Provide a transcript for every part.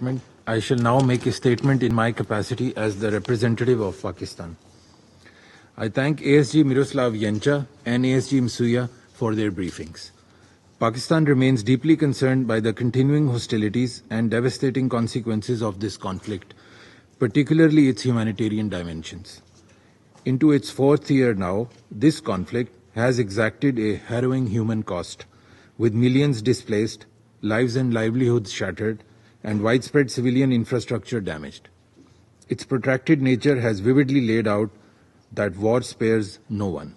statement. I shall now make a statement in my capacity as the representative of Pakistan. I thank ASG Miroslav Yencha and ASG Msuya for their briefings. Pakistan remains deeply concerned by the continuing hostilities and devastating consequences of this conflict, particularly its humanitarian dimensions. Into its fourth year now, this conflict has exacted a harrowing human cost, with millions displaced, lives and livelihoods shattered, and widespread civilian infrastructure damaged. Its protracted nature has vividly laid out that war spares no one,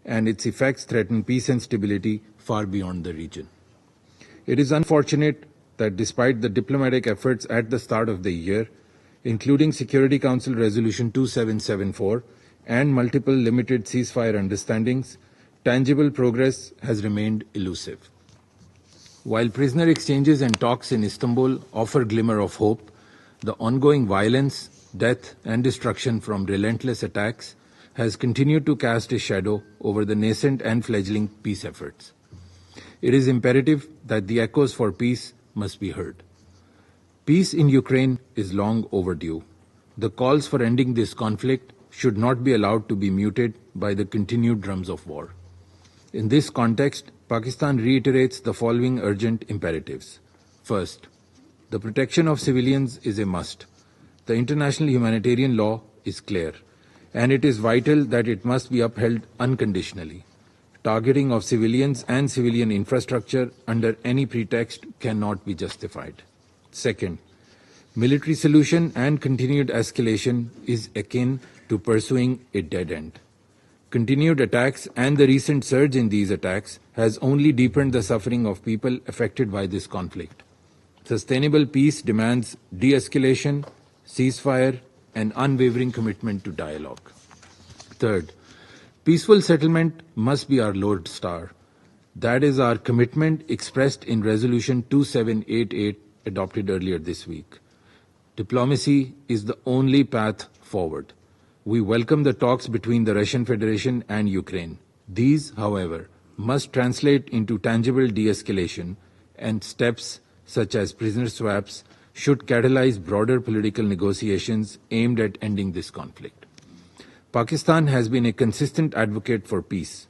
and its effects threaten peace and stability far beyond the region. It is unfortunate that despite the diplomatic efforts at the start of the year, including Security Council Resolution 2774 and multiple limited ceasefire understandings, tangible progress has remained elusive. While prisoner exchanges and talks in Istanbul offer glimmer of hope, the ongoing violence, death, and destruction from relentless attacks has continued to cast a shadow over the nascent and fledgling peace efforts. It is imperative that the echoes for peace must be heard. Peace in Ukraine is long overdue. The calls for ending this conflict should not be allowed to be muted by the continued drums of war. In this context, Pakistan reiterates the following urgent imperatives. First, the protection of civilians is a must. The international humanitarian law is clear, and it is vital that it must be upheld unconditionally. Targeting of civilians and civilian infrastructure under any pretext cannot be justified. Second, military solution and continued escalation is akin to pursuing a dead end. Continued attacks and the recent surge in these attacks has only deepened the suffering of people affected by this conflict. Sustainable peace demands de-escalation, ceasefire, and unwavering commitment to dialogue. Third, peaceful settlement must be our Lord Star. That is our commitment expressed in Resolution 2788 adopted earlier this week. Diplomacy is the only path forward. We welcome the talks between the Russian Federation and Ukraine. These, however, must translate into tangible de-escalation, and steps such as prisoner swaps should catalyze broader political negotiations aimed at ending this conflict. Pakistan has been a consistent advocate for peace.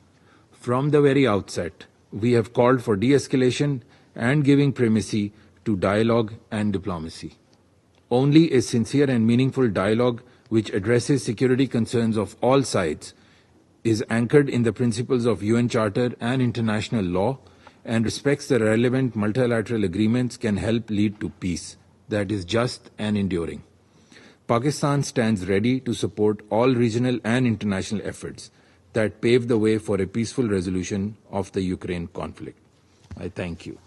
From the very outset, we have called for de-escalation and giving primacy to dialogue and diplomacy. Only a sincere and meaningful dialogue which addresses security concerns of all sides, is anchored in the principles of UN Charter and international law, and respects the relevant multilateral agreements can help lead to peace that is just and enduring. Pakistan stands ready to support all regional and international efforts that pave the way for a peaceful resolution of the Ukraine conflict. I thank you.